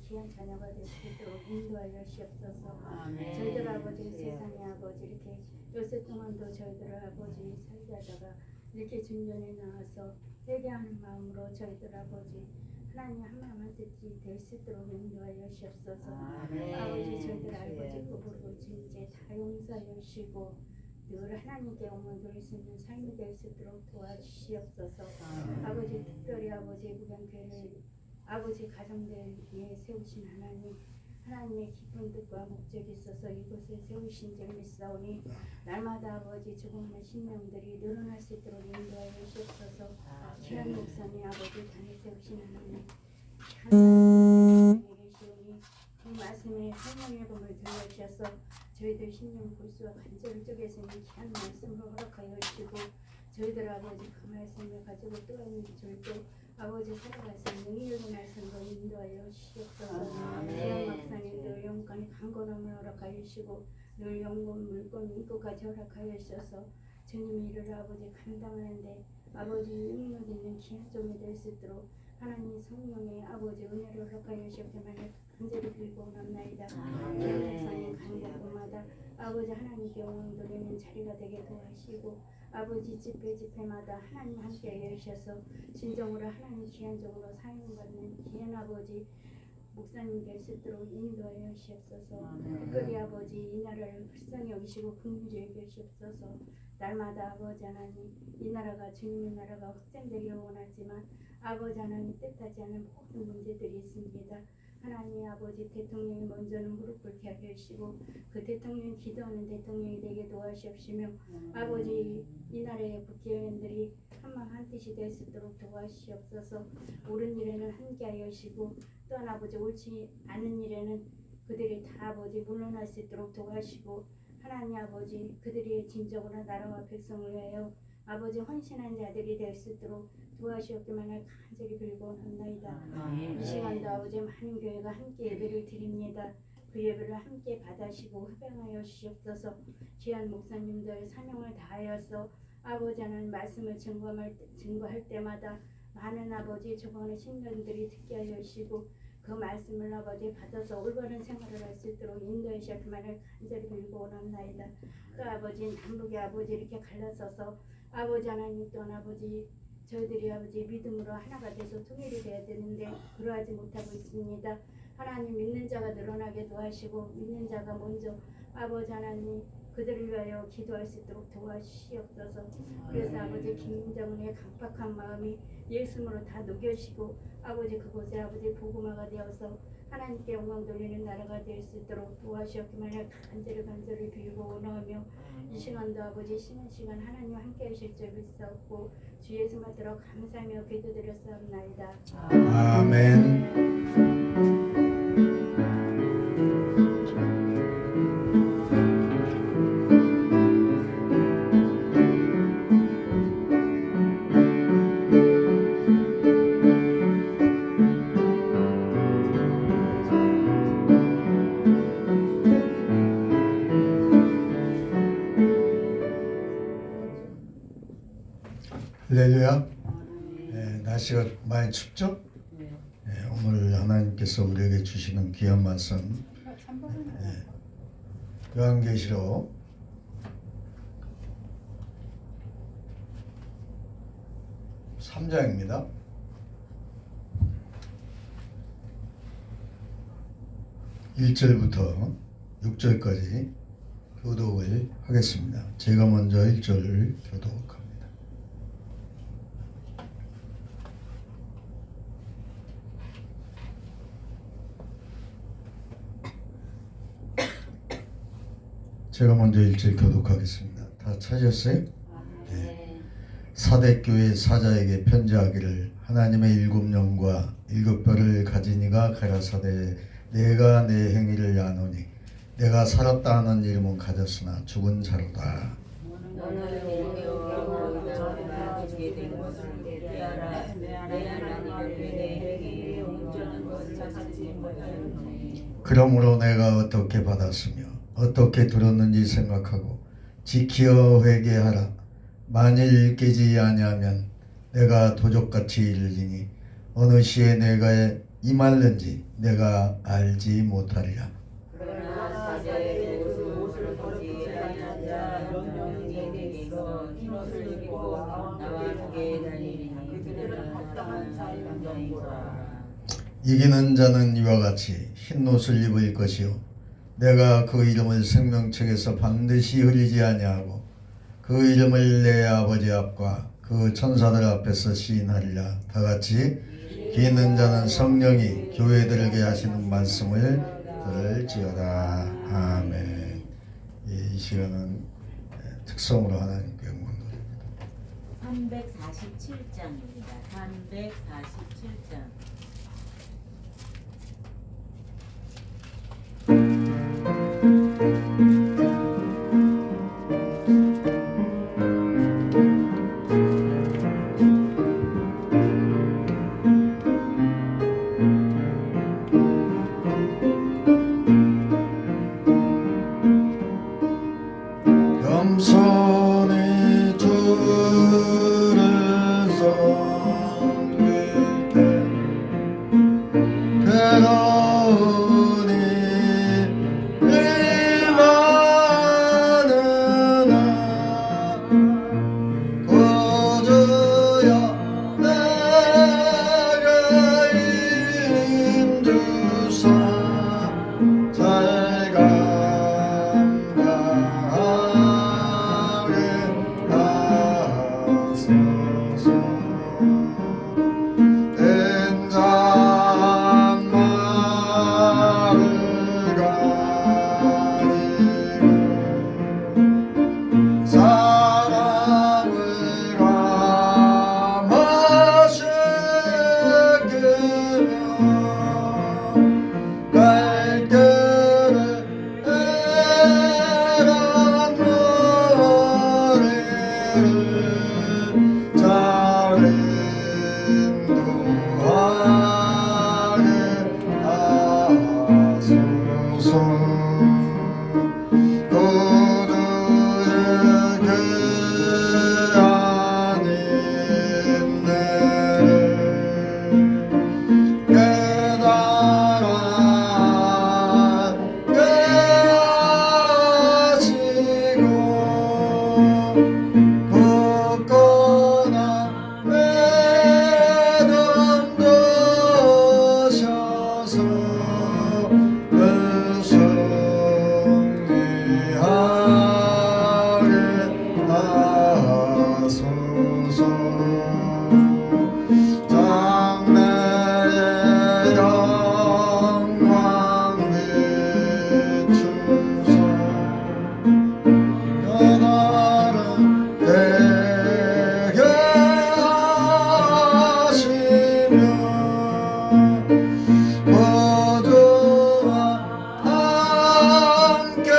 귀한 자녀가 될 수 있도록 인도하여 주옵소서. 아멘. 저희들 아버지 세상에 아버지 이렇게 요새 동안도 저희들 아버지 살다가 이렇게 중전에 나와서 회개하는 마음으로 저희들 아버지 하나님 한 마음 한 뜻이 될 수 있도록 인도하여 주옵소서. 아멘. 아버지 저희들 아버지 부부로 이제 다 용서하여 주시고 늘 하나님께 영광 돌릴 수 있는 삶이 될 수 있도록 도와주시옵소서. 아버지 특별히 아버지 무병교회를 아버지 가정들 위해 세우신 하나님의 깊은 뜻과 목적이 있어서 이곳에 세우신 줄 믿사오니 날마다 아버지 조금만 신명들이 늘어날 수 있도록 인도하여 주옵소서. 귀한 목사님 아버지 단에 세우신 하나님 하나님의 계시오니 그 말씀에 성령의 검을 들려주셔서 저희들 신령 골수와 관절을 쪼개서 있는 귀한 말씀을 허락하여 주시고 저희들 아버지 그 말씀을 가지고 또 하는 절도 아버지 살아갈 수 있는 능력의 말씀으로 인도하여 주시옵소서. 귀한 목사님들 영광의 강건함을 허락하여 주시고 늘 영혼 물건 인고까지 허락하여 주셔서 주님이 이를 아버지 감당하는데 아버지 능력 있는 귀한 종이 될 수 있도록 하나님 성령의 아버지 은혜를 허락하여 주시옵소서. 간절히 빌고 원합나이다. 귀한 목사님 가는 곳마다 아버지 하나님께 영광 돌리는 자리가 되게 도와주시고 아버지 집회마다 하나님 함께 해주셔서 진정으로 하나님 귀한 종으로 사용받는 귀한 아버지 목사님 될 수 있도록 인도하여 주시옵소서. 특별히 아버지 이 나라를 불쌍히 여기시고 긍휼히 여기시옵소서. 날마다 아버지 하나님 이 나라가 주님의 나라가 확장되기를 원하지만 아버지 하나님 뜻하지 않은 모든 문제들이 있습니다. 하나님 아버지 대통령이 먼저는 무릎 꿇게 하게 하시고 그 대통령 기도하는 대통령이 되게 도와주시옵시며 아버지 이 나라의 국회의원들이 한마음 한뜻이 될 수 있도록 도와주시옵소서. 옳은 일에는 함께하여 주시고 또한 아버지 옳지 않은 일에는 그들이 다 아버지 물러날 수 있도록 도와주시고 하나님 아버지 그들이 진정으로 나라와 백성을 위하여 아버지 헌신한 자들이 될 수 있도록 도와주셨기만을 간절히 빌고 원합나이다. 이 시간도 아버지 많은 교회가 함께 예배를 드립니다. 그 예배를 함께 받으시고 흡양하여 주시옵소서. 귀한 목사님들 사명을 다하여서 아버지 하나님 말씀을 증거할 때마다 많은 아버지 저번에 신령들이 듣게 하여 주시고 그 말씀을 아버지 받아서 올바른 생활을 할 수 있도록 인도해 주셨기만을 간절히 빌고 원합나이다. 또 아버지 남북의 아버지 이렇게 갈라서서 아버지 하나님 또한 아버지 저희들이 아버지 믿음으로 하나가 돼서 통일이 되어야 되는데 그러하지 못하고 있습니다. 하나님 믿는 자가 늘어나게 도와주시고 믿는 자가 먼저 아버지 하나님 그들을 위하여 기도할 수 있도록 도와주시옵소서. 그래서 아버지 김정은의 강팍한 마음이 예수님으로 다 녹여지고 아버지 그곳에 아버지 복음화가 되어서 하나님께 영광 돌리는 나라가 될 수 있도록 도와주셨기만을 간절히 빌고 원하며 이 시간도 아버지 쉬는 시간 하나님 함께 하실 줄 믿사옵고 주 예수 받들어 감사하며 기도드렸사옵나이다. 아멘. 할렐루야. 날씨가 많이 춥죠? 오늘 하나님께서 우리에게 주시는 귀한 말씀 요한계시록 3장입니다. 1절부터 6절까지 교독을 하겠습니다. 제가 먼저 1절을 교독합니다. 제가 먼저 1절 교독하겠습니다. 다 찾으셨어요? 네. 사대교회 사자에게 편지하기를 하나님의 7영과 7뼈를 가진 이가 가라사대 내가 내 행위를 아노니 내가 살았다 하는 이름은 가졌으나 죽은 자로다. 그러므로 내가 어떻게 받았으며 어떻게 들었는지 생각하고 지키어 회개하라. 만일 깨지 아니하면 내가 도적같이 이르리니 어느 시에 내가 임할는지 내가 알지 못하리라. 그러나 사자의 옷을 벗지 아니한 자 명령이 내게 있어 흰옷을 입고 나와 함께 다니리니 그들은 합당한 자유병이라. 이기는 자는 이와 같이 흰 옷을 입을 것이요 내가 그 이름을 생명책에서 반드시 흐리지 아니하고 그 이름을 내 아버지 앞과 그 천사들 앞에서 시인하리라. 다 같이 기 있는 자는 성령이 교회들에게 하시는 말씀을 들을지어다. 아멘. 이 시간은 특성으로 하나님께 영광 돌립니다. 347장입니다. 347장. 겸손히 주를 섬길 때 괴로우니 일만은 구주여 내게 힘주사 잘 감당하게 하소서. 인자말을 가지고 사랑을 감하시기며 갈 길을 애란 머리를 잘 인도하게 하소서. 그들의 귀한 인내를 깨달게 하시고 굳건한 믿음 두셔서 승리하게 하소서. 장래의 영광 비추사 여달은 되게 하시며 모두와 함께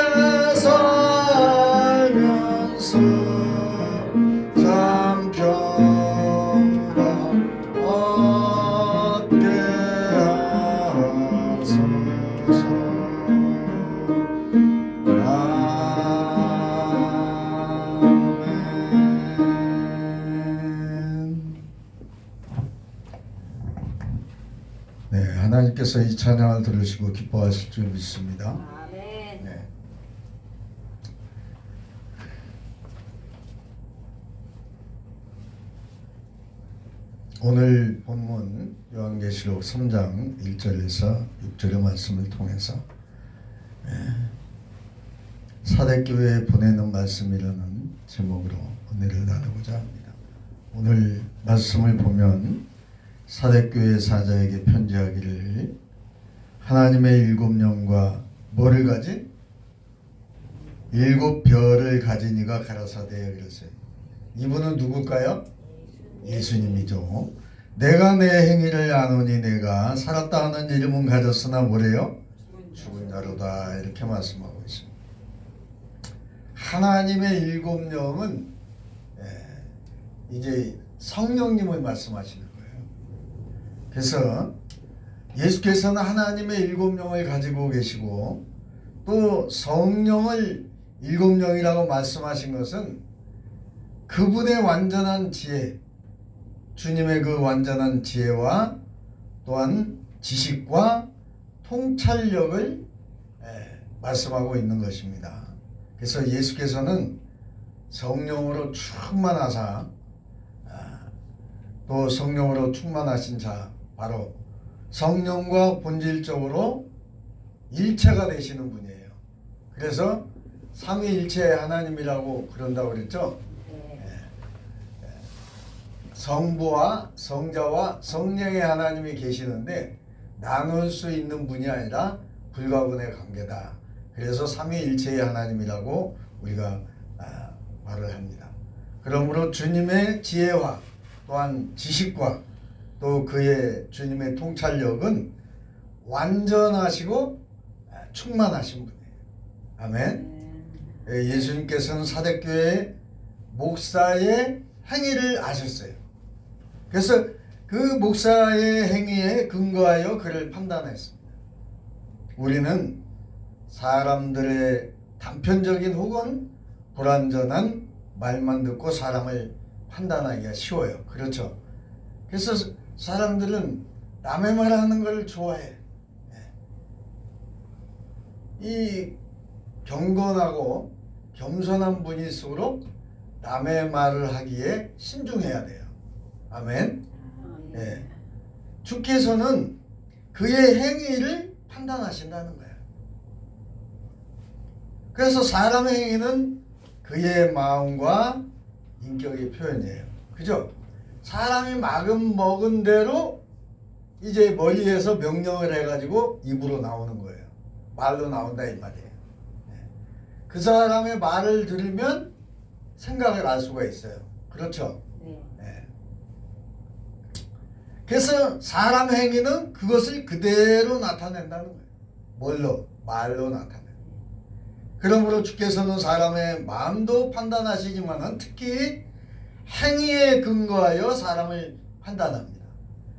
살면서 참 평강 얻게 하소서. 아멘. 네, 하나님께서 이 찬양을 들으시고 기뻐하실 줄 믿습니다. 아멘. 네. 오늘 본문 요한계시록 3장 1절에서 6절의 말씀을 통해서 사대교회에 보내는 말씀이라는 제목으로 은혜를 나누고자 합니다. 오늘 말씀을 보면 사대교회 사자에게 편지하기를 하나님의 일곱 영과 뭐를 가진? 일곱 별을 가진 이가 가라사대 그랬어요. 이분은 누굴까요? 예수님이죠. 내가 내 행위를 아노니 내가 살았다 하는 이름은 가졌으나 뭐래요? 죽은 자로다 이렇게 말씀하고 있습니다. 하나님의 일곱 영은 이제 성령님을 말씀하시는 거예요. 그래서 예수께서는 하나님의 일곱 영을 가지고 계시고 또 성령을 일곱 영이라고 말씀하신 것은 그분의 완전한 지혜, 주님의 그 완전한 지혜와 또한 지식과 통찰력을 말씀하고 있는 것입니다. 그래서 예수께서는 성령으로 충만하사 또 성령으로 충만하신 자, 바로 성령과 본질적으로 일체가 되시는 분이에요. 그래서 삼위일체 하나님이라고 그런다고 그랬죠. 성부와 성자와 성령의 하나님이 계시는데 나눌 수 있는 분이 아니라 불가분의 관계다. 그래서 삼위일체의 하나님이라고 우리가 말을 합니다. 그러므로 주님의 지혜와 또한 지식과 또 그의 주님의 통찰력은 완전하시고 충만하신 분이에요. 아멘. 예수님께서는 사대교회 목사의 행위를 아셨어요. 그래서 그 목사의 행위에 근거하여 그를 판단했습니다. 우리는 사람들의 단편적인 혹은 불완전한 말만 듣고 사람을 판단하기가 쉬워요. 그렇죠? 그래서 사람들은 남의 말하는 걸 좋아해. 이 경건하고 겸손한 분일수록 남의 말을 하기에 신중해야 돼요. 아멘. 주께서는 그의 행위를 판단하신다는 거예요. 그래서 사람의 행위는 그의 마음과 인격의 표현이에요. 그죠? 사람이 마음 먹은 대로 이제 멀리에서 명령을 해가지고 입으로 나오는 거예요. 말로 나온다 이 말이에요. 그 사람의 말을 들으면 생각을 알 수가 있어요. 그렇죠? 그래서 사람 행위는 그것을 그대로 나타낸다는 거예요. 뭘로? 말로 나타내요. 그러므로 주께서는 사람의 마음도 판단하시지만 특히 행위에 근거하여 사람을 판단합니다.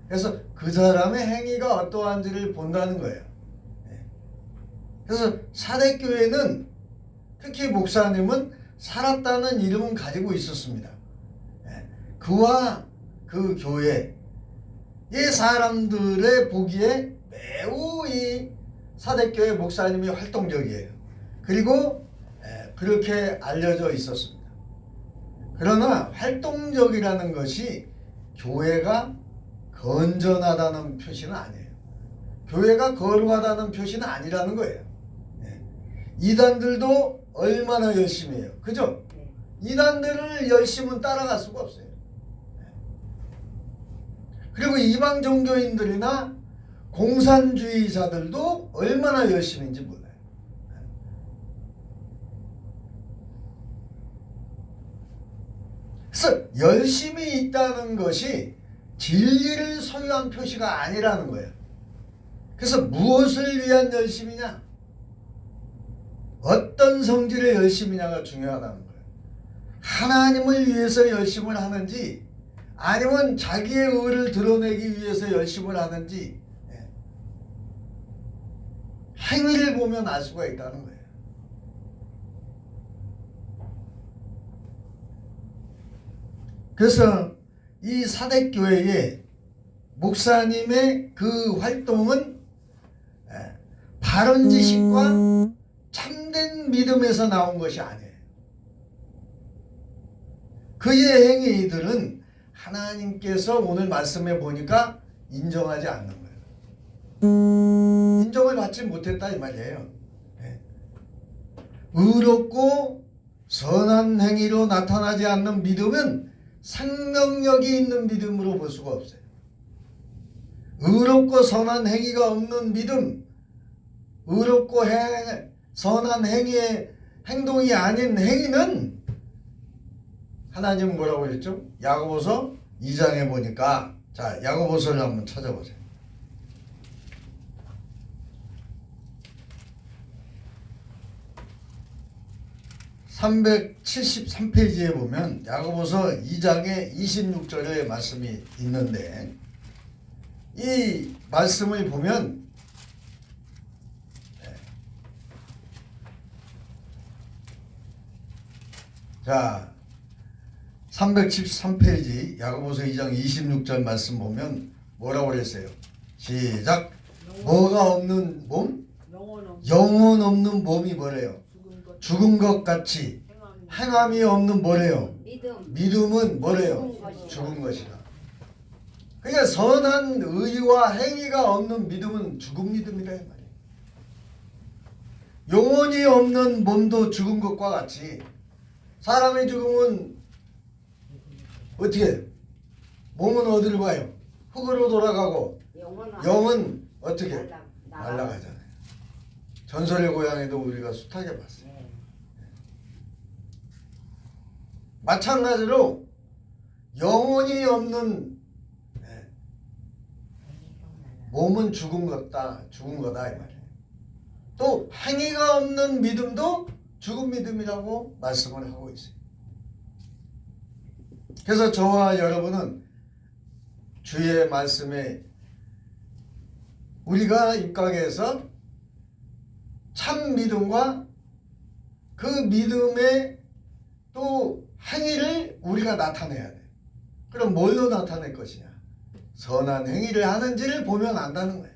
그래서 그 사람의 행위가 어떠한지를 본다는 거예요. 그래서 사대교회는 특히 목사님은 살았다는 이름은 가지고 있었습니다. 그와 그 교회의 사람들의 보기에 매우 이 사대교회 목사님이 활동적이에요. 그리고 그렇게 알려져 있었습니다. 그러나 활동적이라는 것이 교회가 건전하다는 표시는 아니에요. 교회가 거룩하다는 표시는 아니라는 거예요. 이단들도 얼마나 열심히 해요. 그죠? 이단들을 열심은 따라갈 수가 없어요. 그리고 이방 종교인들이나 공산주의자들도 얼마나 열심인지 몰라요. 그래서 열심히 있다는 것이 진리를 소유한 표시가 아니라는 거예요. 그래서 무엇을 위한 열심이냐? 어떤 성질의 열심이냐가 중요하다는 거예요. 하나님을 위해서 열심을 하는지 아니면 자기의 의를 드러내기 위해서 열심을 하는지 행위를 보면 알 수가 있다는 거예요. 그래서 이 사대교회의 목사님의 그 활동은 바른 지식과 참된 믿음에서 나온 것이 아니에요. 그의 행위들은 하나님께서 오늘 말씀해 보니까 인정하지 않는 거예요. 인정을 받지 못했다 이 말이에요. 의롭고 선한 행위로 나타나지 않는 믿음은 생명력이 있는 믿음으로 볼 수가 없어요. 의롭고 선한 행위가 없는 믿음, 의롭고 선한 행위의 행동이 아닌 행위는 하나님은 뭐라고 그랬죠? 야고보서 2장에 보니까 자 야고보서를 한번 찾아보세요. 373페이지에 보면 야고보서 2장의 26절의 말씀이 있는데 이 말씀을 보면 자 373페이지 야고보서 2장 26절 말씀 보면 뭐라고 그랬어요? 시작. 뭐가 없는 몸? 영혼은 영혼 없는 몸이 뭐래요? 죽은 것 죽은 것 같이. 행함이 없는 뭐래요? 믿음. 믿음은 뭐래요? 죽은 것이다. 죽은 것이다. 그러니까 선한 의와 행위가 없는 믿음은 죽은 믿음이다 이 말이에요. 영혼이 없는 몸도 죽은 것과 같이 사람의 죽음은 어떻게 해요? 몸은 어디로 가요? 흙으로 돌아가고 영은 어떻게 해요? 날아가잖아요. 전설의 고향에도 우리가 숱하게 봤어요. 네. 마찬가지로 영혼이 없는 몸은 죽은 거다 이 말이에요. 또 행위가 없는 믿음도 죽은 믿음이라고 말씀을 하고 있어요. 그래서 저와 여러분은 주의 말씀에 우리가 입각해서 참 믿음과 그 믿음의 또 행위를 우리가 나타내야 돼. 그럼 뭘로 나타낼 것이냐? 선한 행위를 하는지를 보면 안다는 거예요.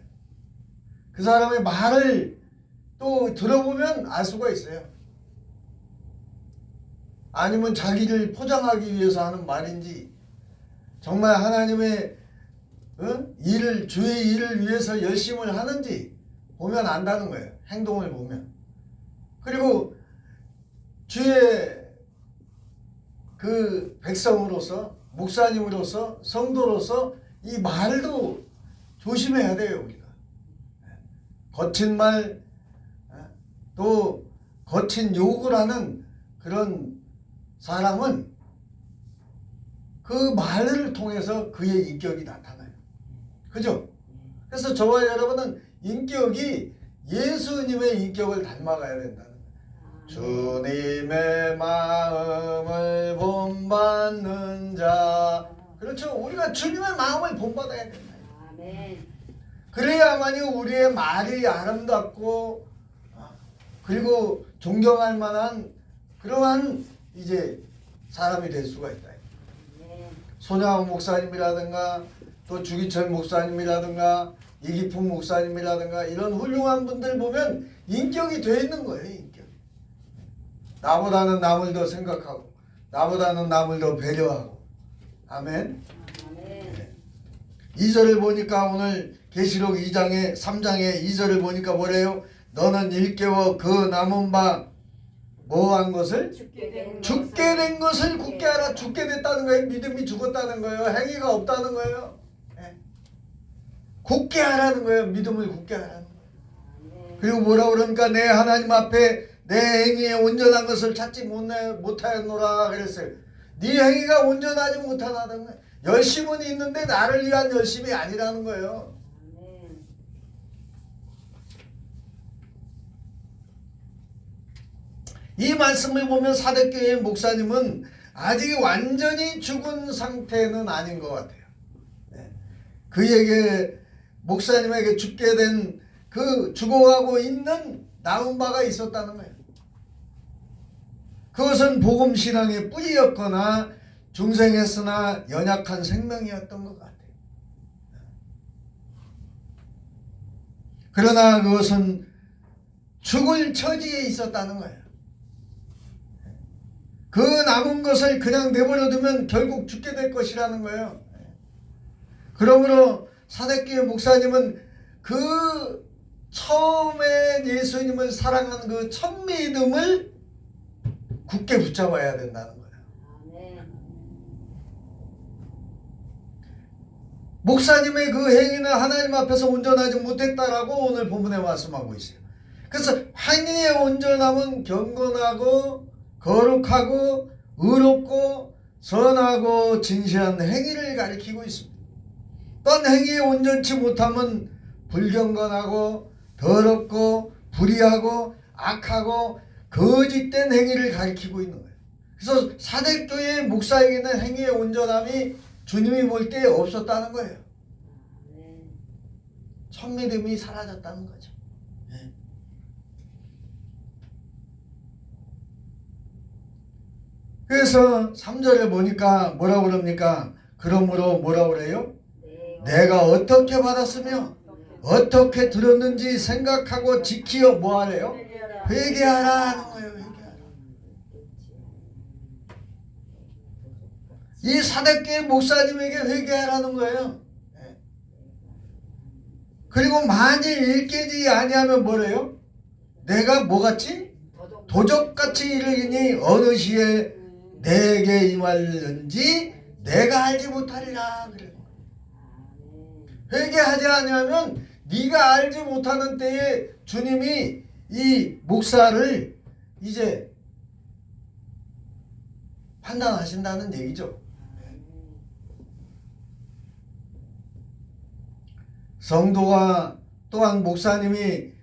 그 사람의 말을 또 들어보면 알 수가 있어요. 아니면 자기를 포장하기 위해서 하는 말인지 정말 하나님의 일을 주의 일을 위해서 열심을 하는지 보면 안다는 거예요. 행동을 보면. 그리고 주의 그 백성으로서 목사님으로서 성도로서 이 말도 조심해야 돼요. 우리가 거친 말 또 거친 욕을 하는 그런 사람은 그 말을 통해서 그의 인격이 나타나요. 그죠? 그래서 저와 여러분은 인격이 예수님의 인격을 닮아가야 된다는 거예요. 주님의 마음을 본받는 자. 그렇죠. 우리가 주님의 마음을 본받아야 된다. 아멘. 그래야만이 우리의 말이 아름답고 그리고 존경할 만한 그러한 이제 사람이 될 수가 있다. 손양원 목사님이라든가 또 주기철 목사님이라든가 이기풍 목사님이라든가 이런 훌륭한 분들 보면 인격이 돼 있는 거예요. 인격. 나보다는 남을 더 생각하고 나보다는 남을 더 배려하고. 아멘. 아멘. 2절을 보니까 오늘 계시록 2장에 3장에 2절을 보니까 뭐래요? 너는 일깨워 그 남은 바 뭐한 것을? 죽게 된 것을 굳게 하라. 죽게 됐다는 거예요. 믿음이 죽었다는 거예요. 행위가 없다는 거예요. 굳게 하라는 거예요. 믿음을 굳게 하라는 거예요. 그리고 뭐라 그러니까 내 하나님 앞에 내 행위에 온전한 것을 찾지 못하였노라 그랬어요. 네 행위가 온전하지 못하다는 거예요. 열심은 있는데 나를 위한 열심이 아니라는 거예요. 이 말씀을 보면 사대교회 목사님은 아직 완전히 죽은 상태는 아닌 것 같아요. 그에게 목사님에게 죽게 된 그 죽어가고 있는 남은 바가 있었다는 거예요. 그것은 복음신앙의 뿌리였거나 중생했으나 연약한 생명이었던 것 같아요. 그러나 그것은 죽을 처지에 있었다는 거예요. 그 남은 것을 그냥 내버려두면 결국 죽게 될 것이라는 거예요. 그러므로 사대교회 목사님은 그 처음에 예수님을 사랑하는 그 첫 믿음을 굳게 붙잡아야 된다는 거예요. 목사님의 그 행위는 하나님 앞에서 온전하지 못했다라고 오늘 본문에 말씀하고 있어요. 그래서 행위의 온전함은 경건하고 거룩하고 의롭고 선하고 진실한 행위를 가리키고 있습니다. 또한 행위에 온전치 못함은 불경건하고 더럽고 불의하고 악하고 거짓된 행위를 가리키고 있는 거예요. 그래서 사대교회 목사에게는 행위의 온전함이 주님이 볼 때 없었다는 거예요. 첫 믿음이 사라졌다는 거죠. 그래서 3절에 보니까 뭐라고 그럽니까? 그러므로 뭐라고 그래요? 내가 어떻게 받았으며 어떻게 들었는지 생각하고 지키어 뭐하래요? 회개하라 하는 거예요. 회개하라. 이 사대교회 목사님에게 회개하라는 거예요. 그리고 만일 일깨지 아니하면 뭐래요? 내가 뭐같이? 도적같이 이르리니 어느 시에 내게 임할는지 내가 알지 못하리라. 그래요. 회개하지 않으면 네가 알지 못하는 때에 주님이 이 목사를 이제 판단하신다는 얘기죠. 성도가 또한 목사님이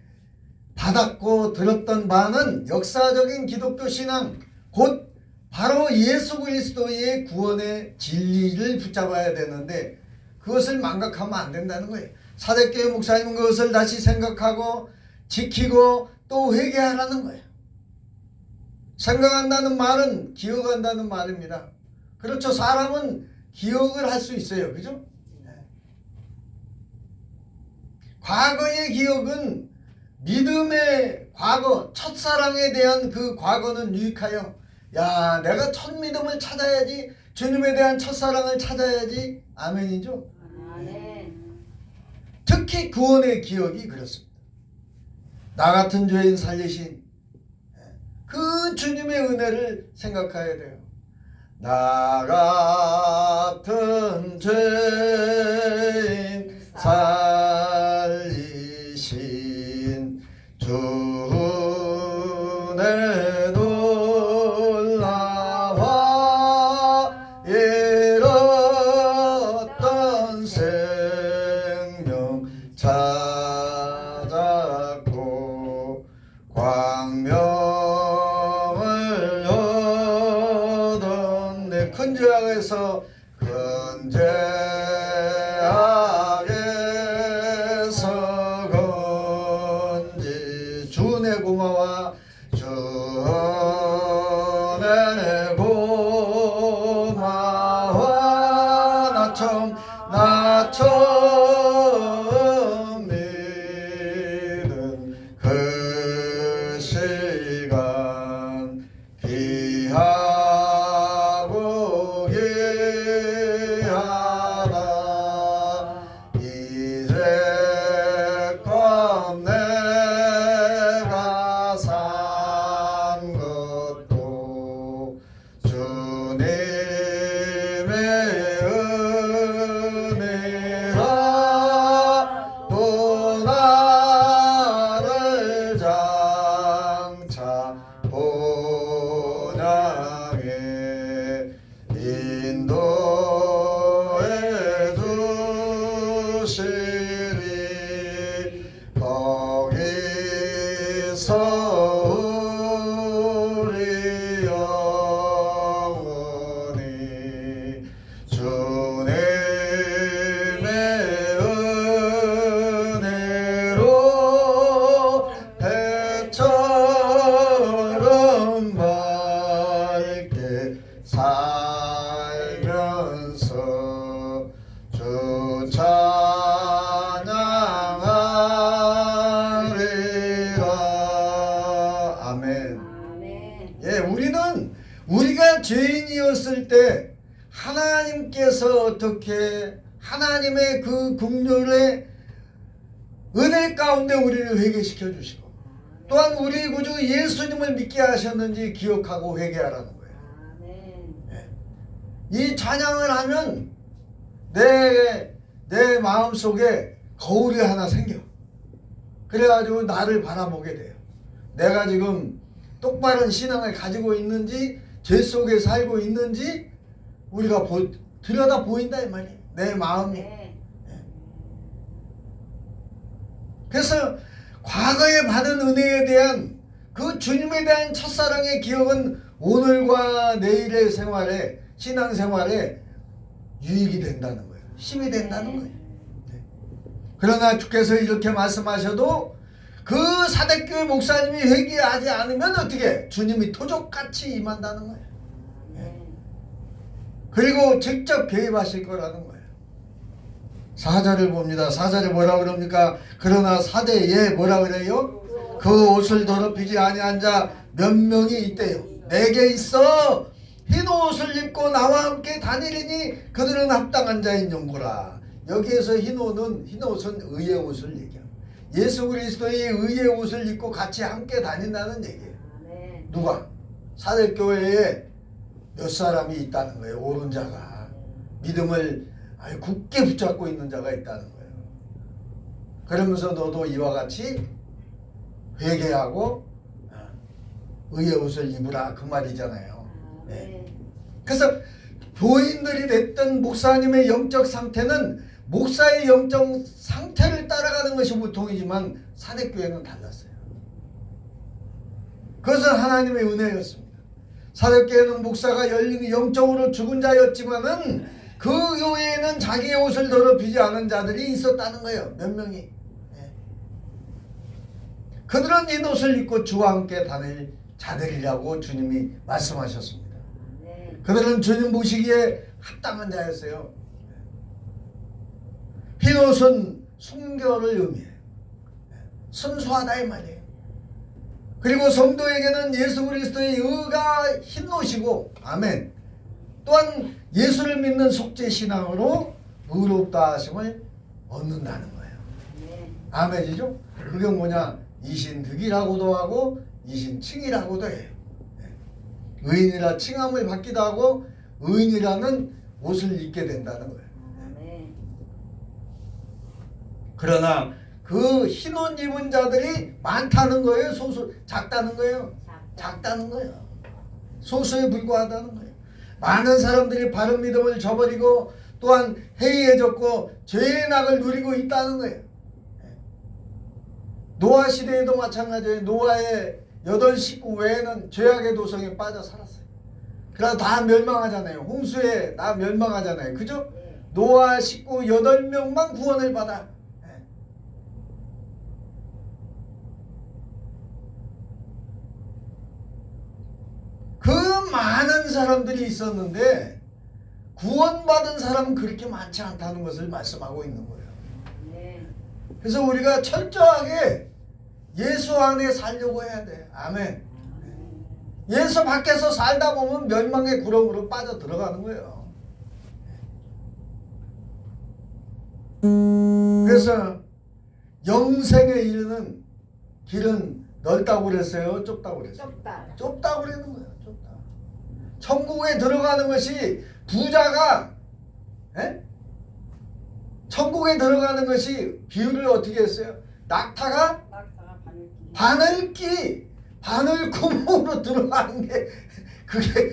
받았고 들었던 바는 역사적인 기독교 신앙 곧 바로 예수 그리스도의 구원의 진리를 붙잡아야 되는데 그것을 망각하면 안 된다는 거예요. 사대교회 목사님은 그것을 다시 생각하고 지키고 또 회개하라는 거예요. 생각한다는 말은 기억한다는 말입니다. 그렇죠. 사람은 기억을 할 수 있어요. 그죠? 과거의 기억은 믿음의 과거, 첫사랑에 대한 그 과거는 유익하여 야 내가 첫 믿음을 찾아야지 주님에 대한 첫사랑을 찾아야지 아멘이죠. 특히 구원의 기억이 그렇습니다. 나 같은 죄인 살리신 그 주님의 은혜를 생각해야 돼요. 나 같은 죄인 살리신 주의 놀라와 잃었던 생명 찾았고 광명을 얻었네. 큰 죄악에서 큰 죄악에서 건지 주내 고마워 주내 고마워 나 처음 믿은 그 시간 귀하고 귀하다 이제껏 내가 산 것도 주님의 은혜라 또 나를 장차 본향에 인도해 주시리 거기서 우리 영원히 주님의 은혜로 배처럼 밝게 살면서 주 찬양하리라. 아멘. 예, 우리가 죄인이었을 때 하나님께서 어떻게 하나님의 그 긍휼의 은혜 가운데 우리를 회개시켜 주시고 또한 우리 구주 예수님을 믿게 하셨는지 기억하고 회개하라는 거예요. 예. 이 찬양을 하면 내 마음속에 거울이 하나 생겨. 그래가지고 나를 바라보게 돼요. 내가 지금 똑바른 신앙을 가지고 있는지 죄 속에 살고 있는지 우리가 들여다 보인다 이 말이에요. 내 마음이. 그래서 과거에 받은 은혜에 대한 그 주님에 대한 첫사랑의 기억은 오늘과 내일의 생활에 신앙생활에 유익이 된다는 거예요. 힘이 된다는 거예요. 그러나 주께서 이렇게 말씀하셔도 그 사대교회 목사님이 회개하지 않으면 어떻게 주님이 토족같이 임한다는 거예요. 그리고 직접 개입하실 거라는 거예요. 4절을 봅니다. 4절에 뭐라 그럽니까? 그러나 사대에 뭐라 그래요? 그 옷을 더럽히지 아니한 자 몇 명이 있대요. 내게 있어 흰 옷을 입고 나와 함께 다니리니 그들은 합당한 자인 영구라. 여기에서 흰 옷은 의의 옷을 얘기합니다. 예수 그리스도의 의의 옷을 입고 같이 함께 다닌다는 얘기예요. 누가? 사대교회에 몇 사람이 있다는 거예요. 옳은 자가. 믿음을 아주 굳게 붙잡고 있는 자가 있다는 거예요. 그러면서 너도 이와 같이 회개하고 의의 옷을 입으라 그 말이잖아요. 네. 그래서 교인들이 됐던 목사님의 영적 상태는 목사의 영적 상태를 따라가는 것이 보통이지만 사대교회는 달랐어요. 그것은 하나님의 은혜였습니다. 사대교회는 목사가 영적으로 죽은 자였지만은 그 교회에는 자기의 옷을 더럽히지 않은 자들이 있었다는 거예요. 몇 명이. 네. 그들은 이 옷을 입고 주와 함께 다닐 자들이라고 주님이 말씀하셨습니다. 네. 그들은 주님 보시기에 합당한 자였어요. 흰 옷은 순결을 의미해요. 순수하다 이 말이에요. 그리고 성도에게는 예수 그리스도의 의가 흰 옷이고 아멘. 또한 예수를 믿는 속죄 신앙으로 의롭다 하심을 얻는다는 거예요. 네. 아멘이죠? 그게 뭐냐? 이신득이라고도 하고 이신칭이라고도 해요. 의인이라 칭함을 받기도 하고 의인이라는 옷을 입게 된다는 거예요. 그러나 그 흰 옷 입은 자들이 많다는 거예요? 작다는 거예요? 작다는 거예요. 소수에 불과하다는 거예요. 많은 사람들이 바른 믿음을 저버리고 또한 해이해졌고 죄의 낙을 누리고 있다는 거예요. 노아 시대에도 마찬가지예요. 노아의 8 식구 외에는 죄악의 도성에 빠져 살았어요. 그러나 다 멸망하잖아요. 홍수에 다 멸망하잖아요. 그죠? 노아 식구 8명만 구원을 받아. 그 많은 사람들이 있었는데 구원받은 사람은 그렇게 많지 않다는 것을 말씀하고 있는 거예요. 그래서 우리가 철저하게 예수 안에 살려고 해야 돼. 아멘. 예수 밖에서 살다 보면 멸망의 구렁으로 빠져 들어가는 거예요. 그래서 영생에 이르는 길은 넓다고 그랬어요? 좁다고 그랬어요? 좁다고 그러는 거예요. 좁다. 천국에 들어가는 것이 부자가 천국에 들어가는 것이 비유를 어떻게 했어요? 낙타가 바늘 구멍으로 들어가는 게 그게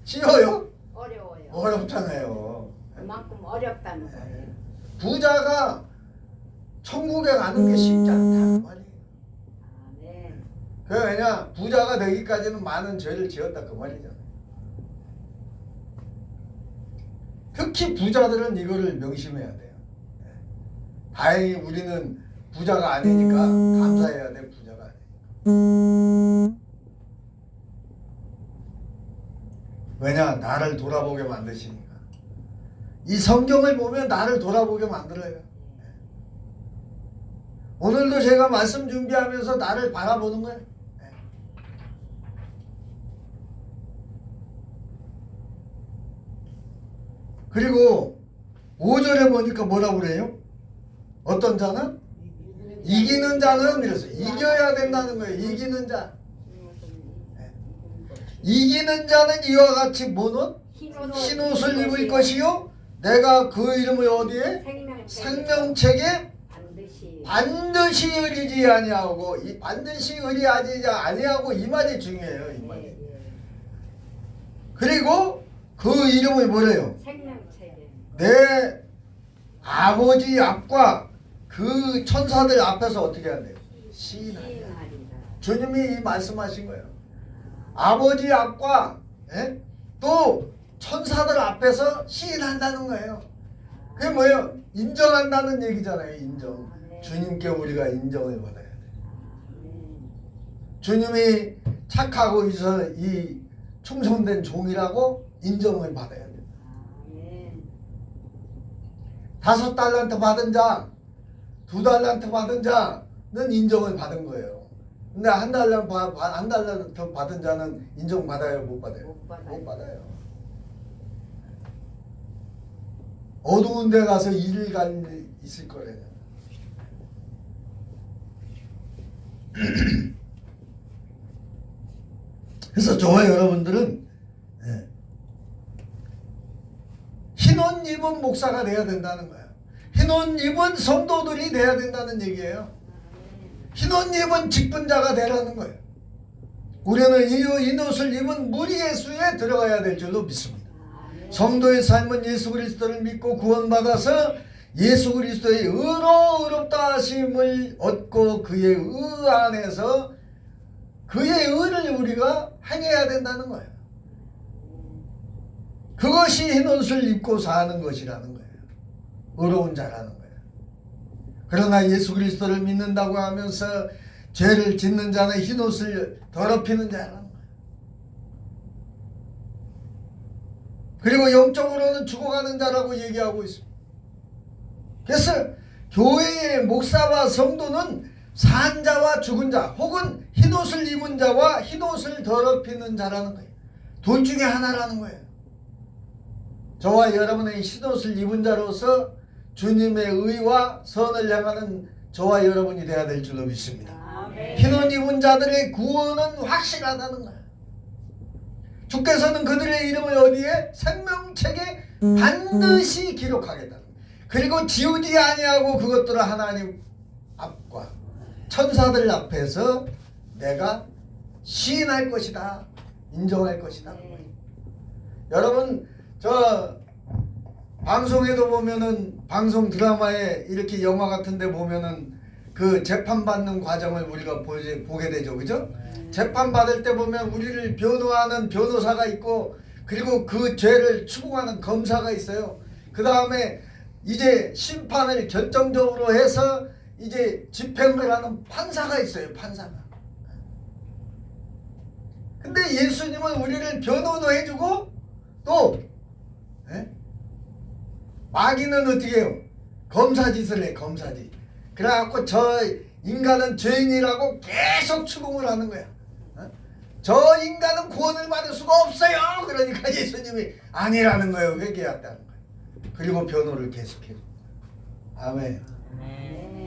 쉬워요? 어려워요. 어렵잖아요. 그만큼 어렵다는 거예요. 부자가 천국에 가는 게 쉽지 않다는 말이에요. 그 왜냐 부자가 되기까지는 많은 죄를 지었다 그 말이잖아요. 특히 부자들은 이거를 명심해야 돼요. 다행히 우리는 부자가 아니니까 감사해야 돼. 부자가 아니니까. 왜냐 나를 돌아보게 만드시니까. 이 성경을 보면 나를 돌아보게 만들어요. 오늘도 제가 말씀 준비하면서 나를 바라보는 거예요. 그리고 5절에 보니까 뭐라고 그래요? 어떤 자는? 이기는 자는 이랬어요. 이겨야 된다는 거예요. 이기는 자. 이기는 자는 이와 같이 뭔 옷? 흰 옷을 입을 것이요. 내가 그 이름을 어디에? 생명책에 반드시 의리지 아니하고 이 반드시 의리하지 아니하고 이 말이 중요해요. 이 말이. 그리고 그 이름을 뭐래요? 내 아버지 앞과 그 천사들 앞에서 어떻게 해야 돼요? 시인하리라. 주님이 말씀하신 거예요. 아버지 앞과 또 천사들 앞에서 시인한다는 거예요. 그게 뭐예요? 인정한다는 얘기잖아요. 인정. 주님께 우리가 인정을 받아야 돼. 주님이 착하고 이 충성된 종이라고 인정을 받아야 돼. 5달란트 받은 자, 2달란트 받은 자는 인정을 받은 거예요. 근데 한 달란트 받은 자는 인정받아요, 못 받아요? 못 받아요. 못 받아요. 어두운 데 가서 일일 있을 거래요. 그래서 저와 여러분들은 흰옷 입은 목사가 돼야 된다는 거예요. 흰옷 입은 성도들이 돼야 된다는 얘기예요. 흰옷 입은 직분자가 되라는 거예요. 우리는 이 옷을 입은 무리의 수에 들어가야 될 줄로 믿습니다. 성도의 삶은 예수 그리스도를 믿고 구원받아서 예수 그리스도의 의롭다 하심을 얻고 그의 의 안에서 그의 의를 우리가 행해야 된다는 거예요. 그것이 흰옷을 입고 사는 것이라는 거예요. 의로운 자라는 거예요. 그러나 예수 그리스도를 믿는다고 하면서 죄를 짓는 자는 흰옷을 더럽히는 자라는 거예요. 그리고 영적으로는 죽어가는 자라고 얘기하고 있습니다. 그래서 교회의 목사와 성도는 산 자와 죽은 자 혹은 흰옷을 입은 자와 흰옷을 더럽히는 자라는 거예요. 둘 중에 하나라는 거예요. 저와 여러분의 흰옷을 입은 자로서 주님의 의와 선을 향하는 저와 여러분이 되어야 될 줄로 믿습니다. 흰옷 입은 자들의 구원은 확실하다는 거예요. 주께서는 그들의 이름을 어디에? 생명책에 반드시 기록하겠다는 거예요. 그리고 지우지 아니하고 그것들을 하나님 앞과 천사들 앞에서 내가 시인할 것이다. 인정할 것이다. 여러분 저 방송에도 보면은 방송 드라마에 이렇게 영화 같은 데 보면은 그 재판받는 과정을 우리가 보게 되죠. 그죠? 재판받을 때 보면 우리를 변호하는 변호사가 있고 그리고 그 죄를 추궁하는 검사가 있어요. 그 다음에 이제 심판을 결정적으로 해서 이제 집행을 하는 판사가 있어요. 판사가. 근데 예수님은 우리를 변호도 해주고 또 마귀는 어떻게 해요? 검사짓을 해. 검사짓. 그래갖고 저 인간은 죄인이라고 계속 추궁을 하는 거야. 저 인간은 구원을 받을 수가 없어요. 그러니까 예수님이 아니라는 거예요. 회개했다는 거예요. 그리고 변호를 계속해요. 아멘.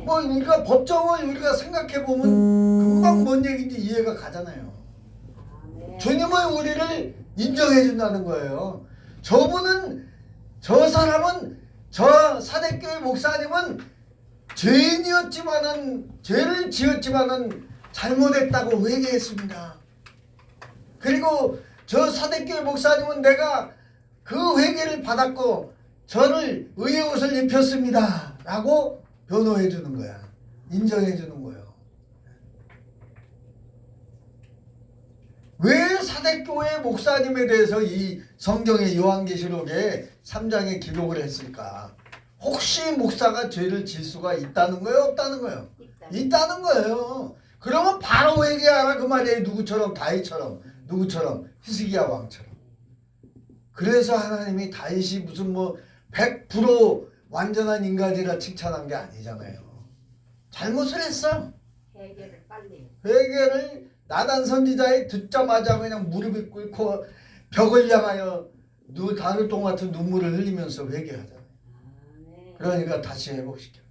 뭐 우리가 법정을 우리가 생각해 보면 금방 뭔 얘기인지 이해가 가잖아요. 주님은 우리를 인정해 준다는 거예요. 저분은 저 사람은 저 사대교회 목사님은 죄인이었지만은 죄를 지었지만은 잘못했다고 회개했습니다. 그리고 저 사대교회 목사님은 내가 그 회개를 받았고 저를 의의 옷을 입혔습니다. 라고 변호해 주는 거야. 인정해 주는 거예요. 왜 사대교회 목사님에 대해서 이 성경의 요한계시록에 3장에 기록을 했을까? 혹시 목사가 죄를 질 수가 있다는 거예요? 없다는 거예요? 있다는 거예요. 그러면 바로 회개하라 그 말이에요. 누구처럼? 다윗처럼. 누구처럼? 히스기야 왕처럼. 그래서 하나님이 다윗이 무슨 뭐 100% 완전한 인간이라 칭찬한 게 아니잖아요. 잘못을 했어. 회개를 빨리. 회개를 나단 선지자의 듣자마자 그냥 무릎이 꿇고 벽을 향하여 다를동 같은 눈물을 흘리면서 회개하잖아요. 그러니까 다시 회복시켜.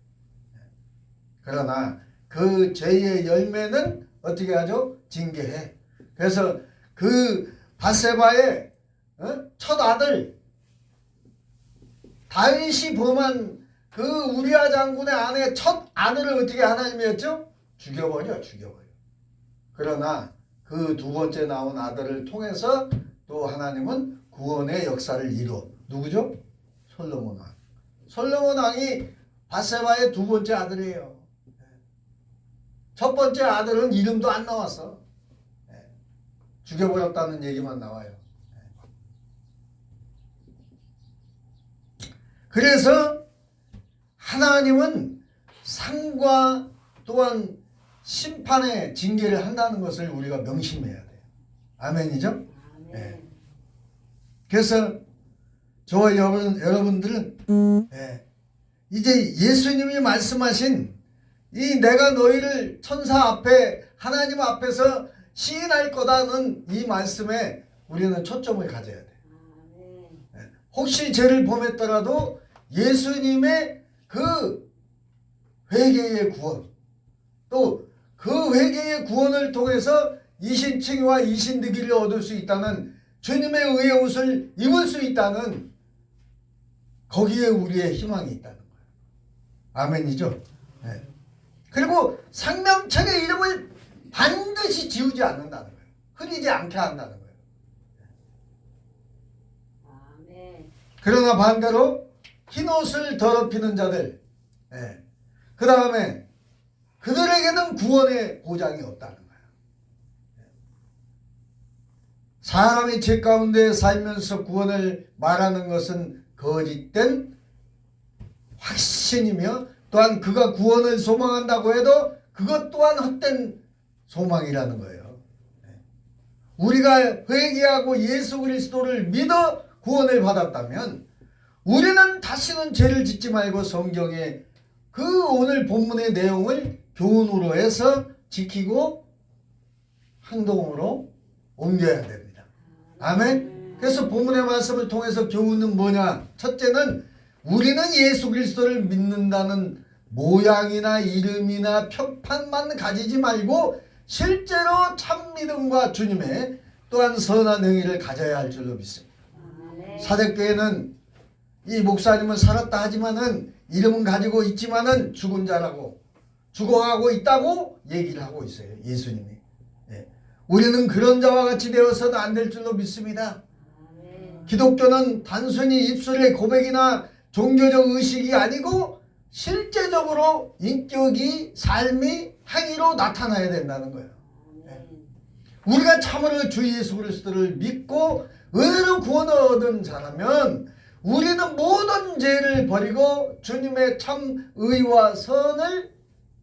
그러나 그 죄의 열매는 어떻게 하죠? 징계해. 그래서 그 밧세바의 첫 아들 다윗이 범한 그 우리아 장군의 아내 첫 아들을 어떻게 하나님이었죠? 죽여버려. 그러나 그 두 번째 나온 아들을 통해서 또 하나님은 구원의 역사를 이루어. 누구죠? 솔로몬 왕. 솔로몬 왕이 밧세바의 두 번째 아들이에요. 첫 번째 아들은 이름도 안 나왔어. 죽여버렸다는 얘기만 나와요. 그래서 하나님은 상과 또한 심판의 징계를 한다는 것을 우리가 명심해야 돼요. 아멘이죠? 네. 그래서 저와 여러분들은 이제 예수님이 말씀하신 이 내가 너희를 천사 앞에 하나님 앞에서 시인할 거다는 이 말씀에 우리는 초점을 가져야 돼. 혹시 죄를 범했더라도 예수님의 그 회개의 구원, 또 그 회개의 구원을 통해서 이신칭의와 이신득의를 얻을 수 있다는, 주님의 의의 옷을 입을 수 있다는, 거기에 우리의 희망이 있다는 거예요. 아멘이죠? 네. 그리고 생명책의 이름을 반드시 지우지 않는다는 거예요. 흐리지 않게 한다는 거예요. 그러나 반대로 흰옷을 더럽히는 자들, 그 다음에 그들에게는 구원의 보장이 없다는 거예요. 사람이 죄 가운데 살면서 구원을 말하는 것은 거짓된 확신이며, 또한 그가 구원을 소망한다고 해도 그것 또한 헛된 소망이라는 거예요. 우리가 회개하고 예수 그리스도를 믿어 구원을 받았다면 우리는 다시는 죄를 짓지 말고 성경의 그 오늘 본문의 내용을 교훈으로 해서 지키고 행동으로 옮겨야 됩니다. 아멘. 그래서 본문의 말씀을 통해서 교훈은 뭐냐? 첫째는 우리는 예수 그리스도를 믿는다는 모양이나 이름이나 평판만 가지지 말고 실제로 참 믿음과 주님의 또한 선한 행위를 가져야 할 줄로 믿습니다. 사대교회는 이 목사님은 살았다 하지만은 이름은 가지고 있지만은 죽은 자라고 죽어가고 있다고 얘기를 하고 있어요. 예수님이. 우리는 그런 자와 같이 되어서는 안 될 줄로 믿습니다. 기독교는 단순히 입술의 고백이나 종교적 의식이 아니고 실제적으로 인격이, 삶이, 행위로 나타나야 된다는 거예요. 우리가 참으로 주 예수 그리스도를 믿고 은혜로 구원을 얻은 자라면 우리는 모든 죄를 버리고 주님의 참 의와 선을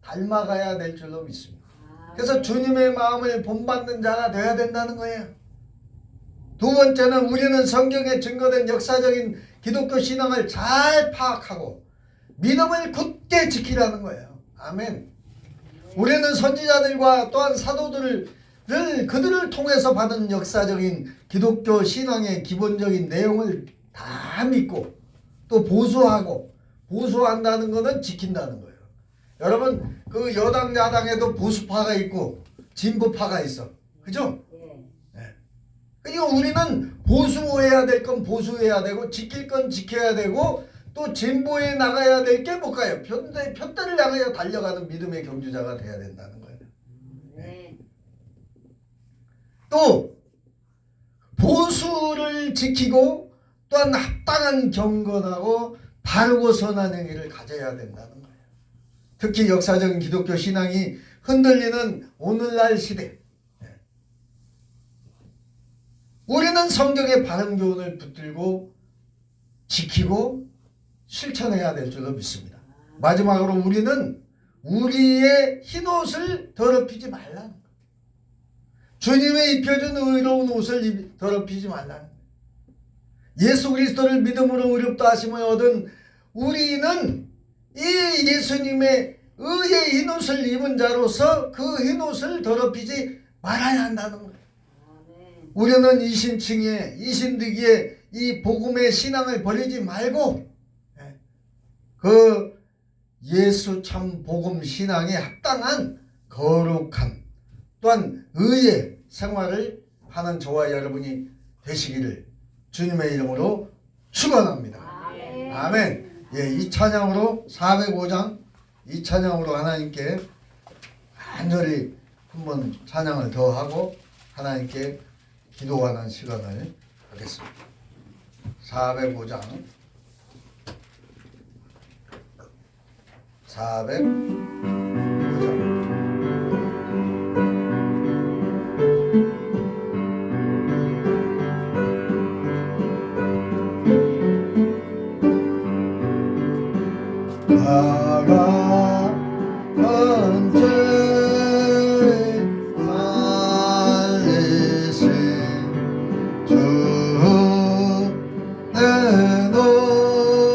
닮아가야 될 줄로 믿습니다. 그래서 주님의 마음을 본받는 자가 되어야 된다는 거예요. 두 번째는 우리는 성경에 증거된 역사적인 기독교 신앙을 잘 파악하고 믿음을 굳게 지키라는 거예요. 아멘. 우리는 선지자들과 또한 사도들을 그들을 통해서 받은 역사적인 기독교 신앙의 기본적인 내용을 다 믿고 또 보수하고, 보수한다는 것은 지킨다는 거예요. 여러분, 그 여당 야당에도 보수파가 있고 진보파가 있어. 그죠? 그러니까 우리는 보수해야 될 건 보수해야 되고 지킬 건 지켜야 되고 또 진보에 나가야 될 게 뭘까요? 편대를 향하여 달려가는 믿음의 경주자가 돼야 된다는 거예요. 또 보수를 지키고 또한 합당한 경건하고 바르고 선한 행위를 가져야 된다는 거예요. 특히 역사적인 기독교 신앙이 흔들리는 오늘날 시대, 우리는 성경의 바른 교훈을 붙들고 지키고 실천해야 될 줄로 믿습니다. 마지막으로 우리는 우리의 흰옷을 더럽히지 말라는 거예요. 주님의 입혀준 의로운 옷을 더럽히지 말라는 거예요. 예수 그리스도를 믿음으로 의롭다 하심을 얻은 우리는 이 예수님의 의의 흰옷을 입은 자로서 그 흰옷을 더럽히지 말아야 한다는 거예요. 우리는 이신칭의, 이신득의 이 복음의 신앙을 버리지 말고 그 예수 참 복음 신앙에 합당한 거룩한 또한 의의 생활을 하는 저와 여러분이 되시기를 주님의 이름으로 축원합니다. 아멘. 이 찬양으로 405장 이 찬양으로 하나님께 간절히 한번 찬양을 더 하고 하나님께 기도하는 시간을 하겠습니다. 405장 405장 나가 언제 살리신 주의 놀라운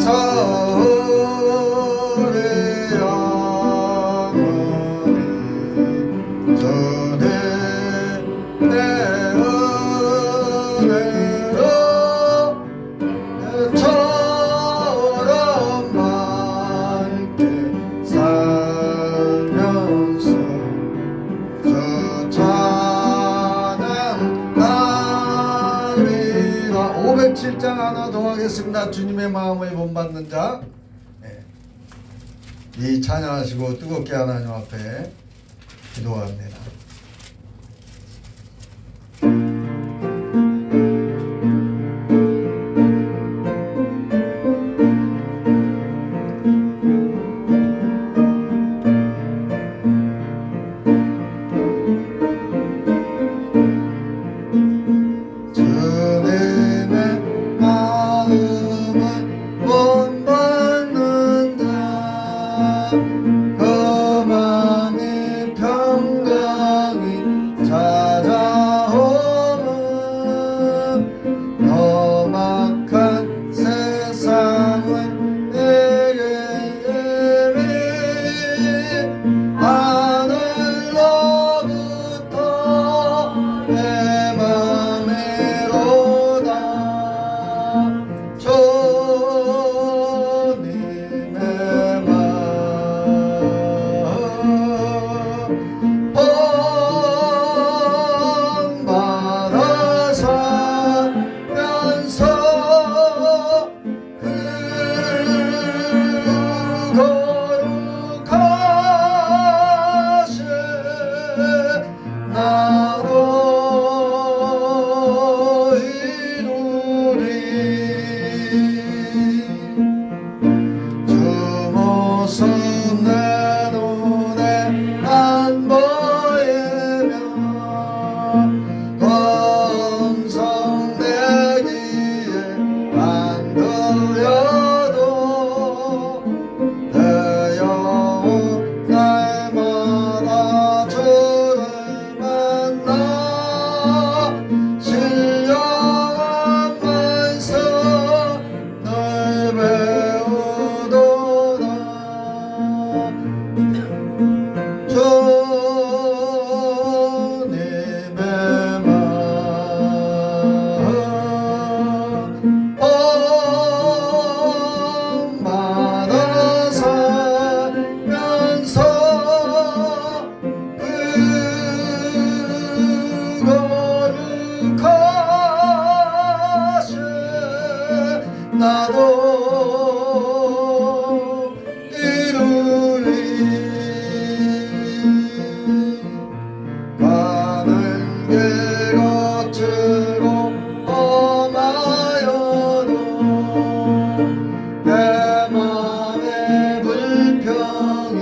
서울의 영원히 주님 내 은혜로 처럼 맑게 살면서 주 찬양하리라. 507장 하나 더 하겠습니다. 주님의 마음을 본받는 자. 네. 이 찬양하시고 뜨겁게 하나님 앞에 기도합니다. 주님의 마음을 본받는 자 그만이 평강이 찾아오는 험악한 세상을 내게 하늘로부터 내 맘에로다 주님의 마음 본받아 살면서 그 거룩하신 나로 이루리. 주 모습 내 눈에 안 보이며 음성 내 귀에 안 들려도 내 영혼 날마다 주를 만나 신령한 말씀 늘 배우도다. 주님의 마음 본받아 살면서 그 거룩하신 나도 이루리. 가는 길 거칠고 험하여도 내 맘에 불평이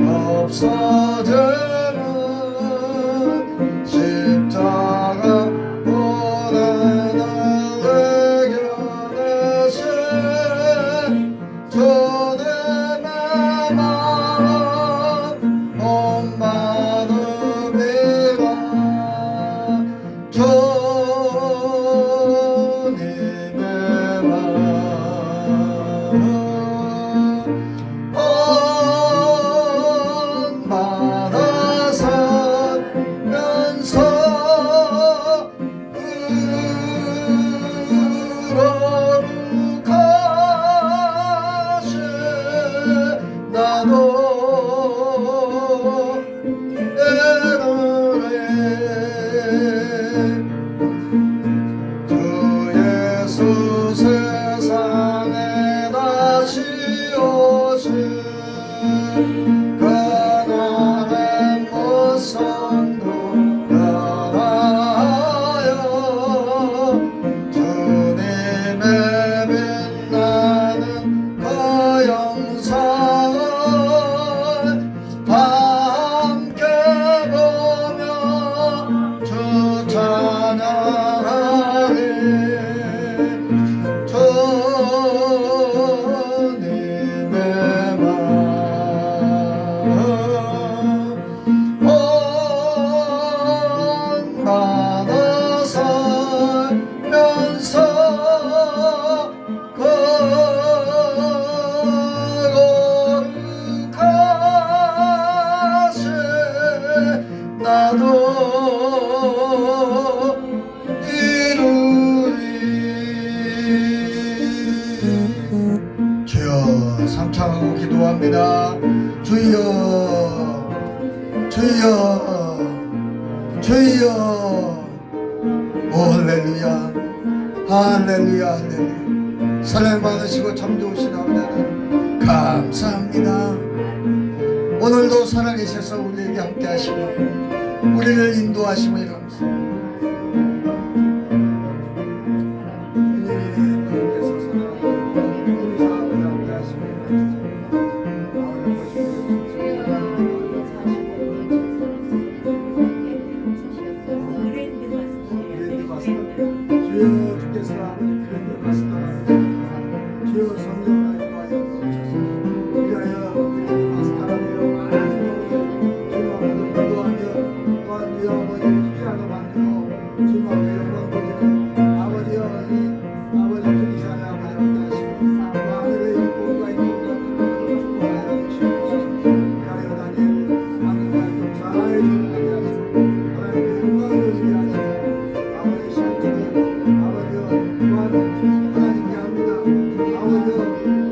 없어지는 십자가 보내는 의견의 신 주님의 마음 본받음이라. 주님의 마음 본받아 살면서 그 거룩하신 나도 주 예수 세상에 다시 감창하고 기도합니다. 주여 주여 주여. 오 할렐루야 할렐루야 할렐루야. 사랑 많으시고 참 좋으신 아버지 하나님 감사합니다. 오늘도 살아계셔서 우리에게 함께 하시고 우리를 인도하심을 감사합니다. 주여 주께서 아버지 그랜드 마스터 주여 성령 하나님 도와주옵소서. 위하여 그랜드 마스터라며 많은 영혼을 주여 인도하며 또한 주여 아버지 피하고 만들고 주님 앞에 영광 돌리는 아버지여 이 아버지 크리스찬의 아버지 함께하시고 하늘의 영광과 인권과 축복하여 주시옵소서. 위하여 다니엘 하늘의 동사의 주를 함께하시고 하나님의 영광을 누리게 하시고 아버지 시간을 아버지여 또한 하나님께 합니다. 아버지여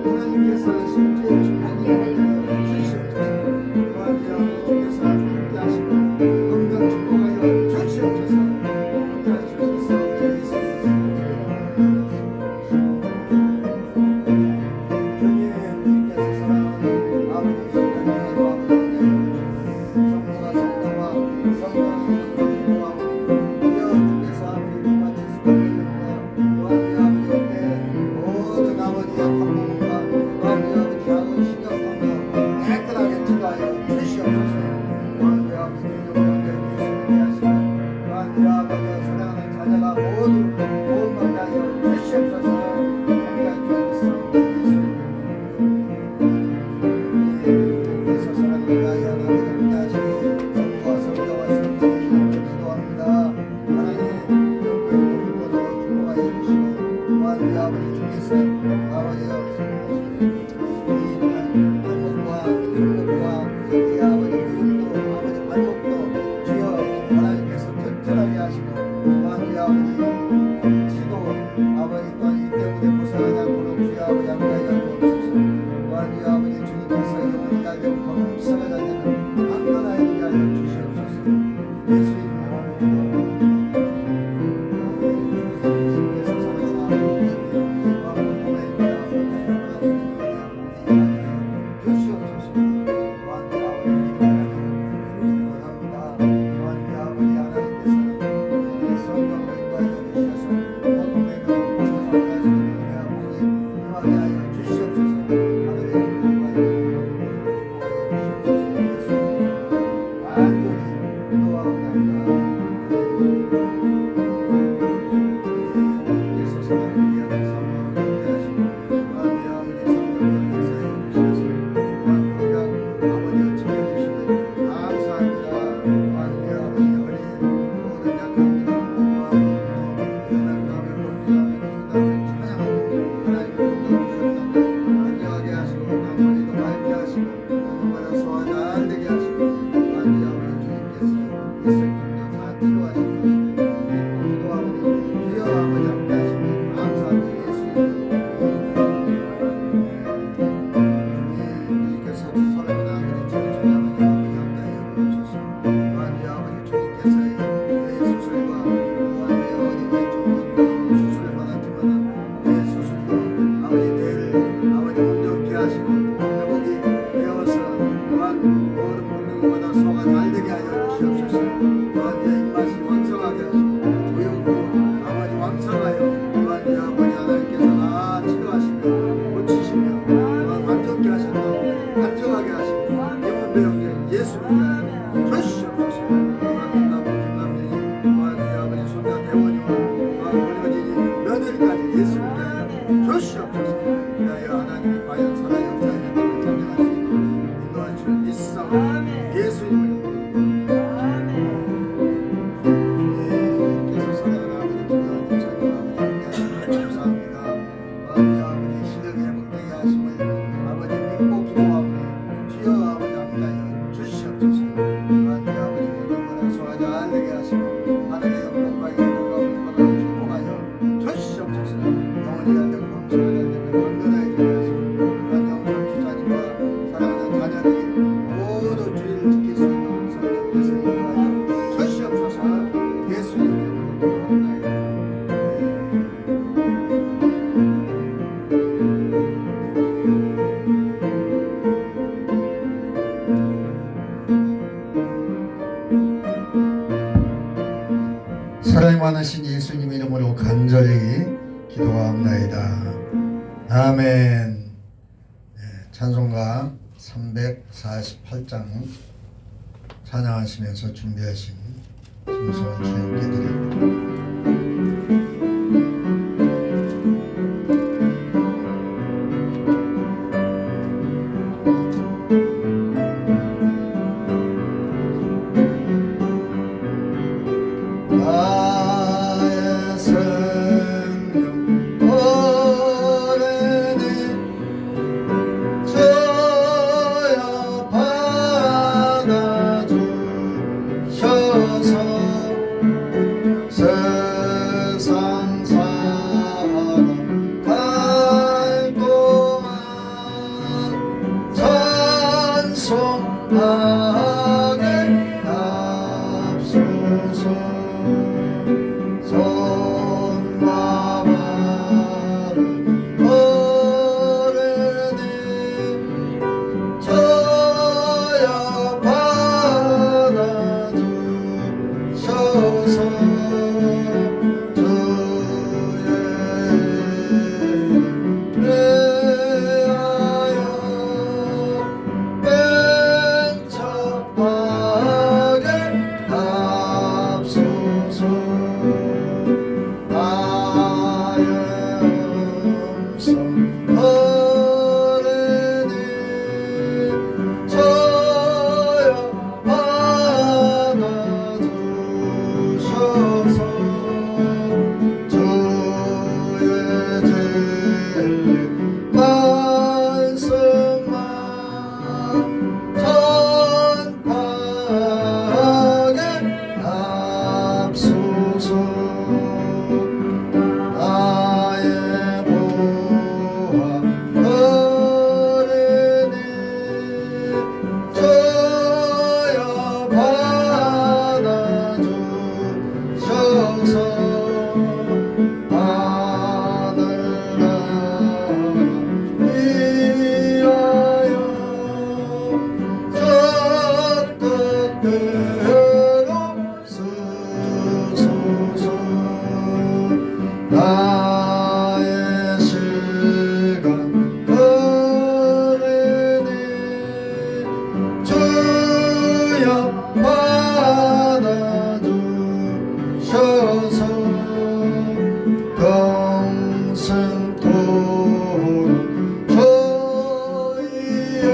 살아계신 예수님 이름으로 간절히 기도하옵나이다. 아멘. 찬송가 348장 찬양하시면서 준비하신 김소원 주님께 드립니다. 나의 생명 오래니 저여 받아주셔서 세상 사랑 갈 동안 찬송하게 하옵소서. 손과 발을 오르니 저여 받아주셔서 주의 위하여 벤처하게 하옵소서. 나의 음성 어른이 저여 받아주셔서 주의 진리 말씀만 전파하게 하옵소서. 나의 보화 어른이 저여 받아주셔서 하늘나라 위하여 저 뜻대로 쓰소서. 나의 시간 어른이 주여 받아주셔서 평생토록 저희의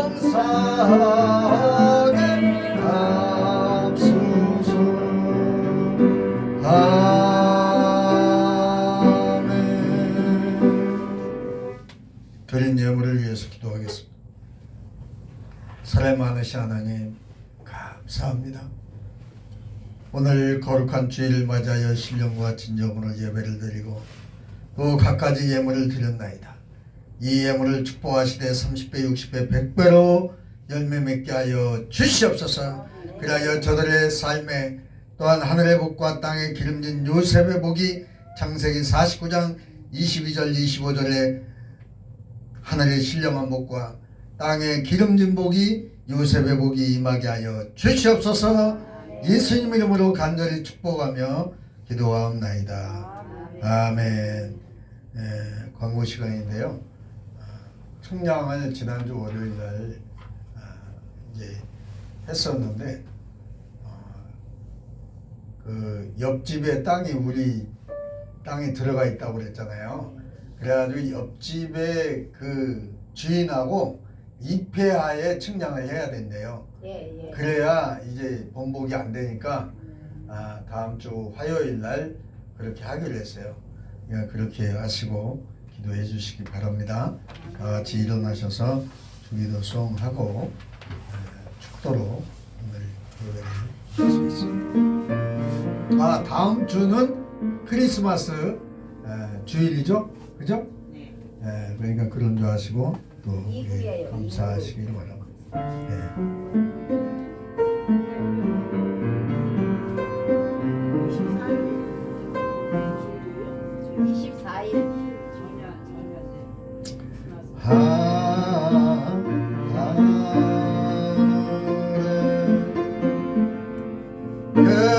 봉사하게 하옵소서. 아멘. 드린 예물을 위해서 기도하겠습니다. 사랑 많으신 하나님 감사합니다. 오늘 거룩한 주일을 맞이하여 신령과 진정으로 예배를 드리고 또 갖가지 예물을 드렸나이다. 이 예물을 축복하시되 30배 60배 100배로 열매 맺게 하여 주시옵소서. 그리하여 저들의 삶에 또한 하늘의 복과 땅의 기름진 요셉의 복이 창세기 49장 22절 25절에 하늘의 신령한 복과 땅의 기름진 복이 요셉의 복이 임하게 하여 주시옵소서. 예수님 이름으로 간절히 축복하며 기도하옵나이다. 아멘. 광고 시간인데요. 청량을 지난주 월요일날 이제 했었는데 그 옆집에 땅이 우리 땅에 들어가 있다고 그랬잖아요. 그래가지고 옆집에 그 주인하고 입회하에 측량을 해야 된대요. 그래야 이제 번복이 안 되니까 다음 주 화요일 날 그렇게 하기로 했어요. 그러니까 그렇게 하시고 기도해 주시기 바랍니다. 다 같이 일어나셔서 주기도 수험하고 축도로 오늘 예배를 하시겠습니다. 다음 주는 크리스마스 주일이죠? 그죠? 네. 그러니까 그런 줄 아시고 또 감사하시기를 바랍니다. 네. 24일 하늘에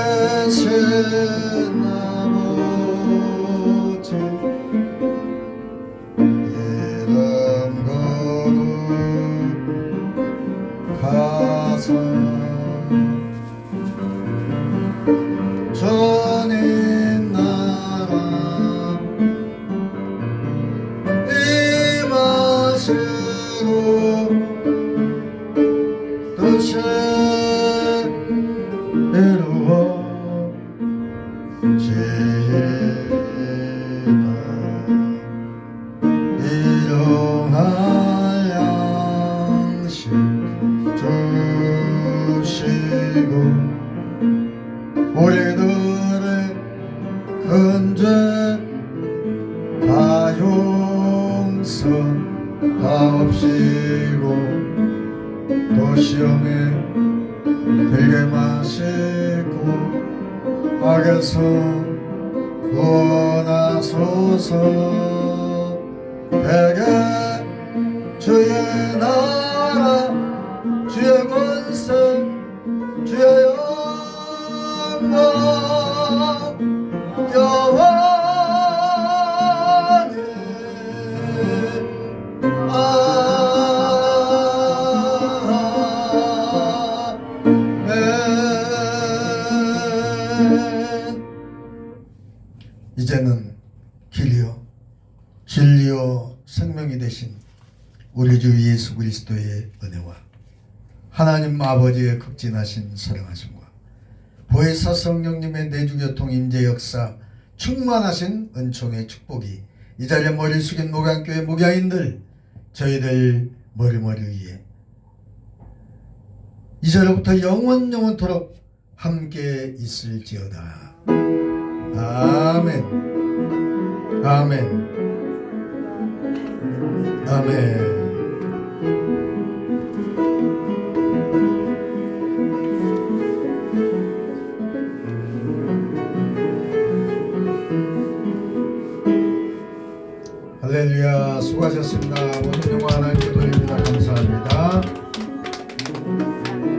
다 용서하옵시고 또 시험에 들게 마시고 악에서 구원하소서. 내게 주의 나라 주의 권세 주의 영광 영원히 아멘. 이제는 길이요 진리요 생명이 되신 우리 주 예수 그리스도의 은혜와 하나님 아버지의 극진하신 사랑하심과 보혜사 성령님의 내주교통 임재 역사 충만하신 은총의 축복이 이 자리에 머리 숙인 목양교회 목양인들 저희들 머리머리 위에 이제로부터 영원토록 함께 있을지어다. 아멘. 아멘. 아멘. 할렐루야. 수고하셨습니다. 모든 영광 하나님께 돌립니다. 감사합니다.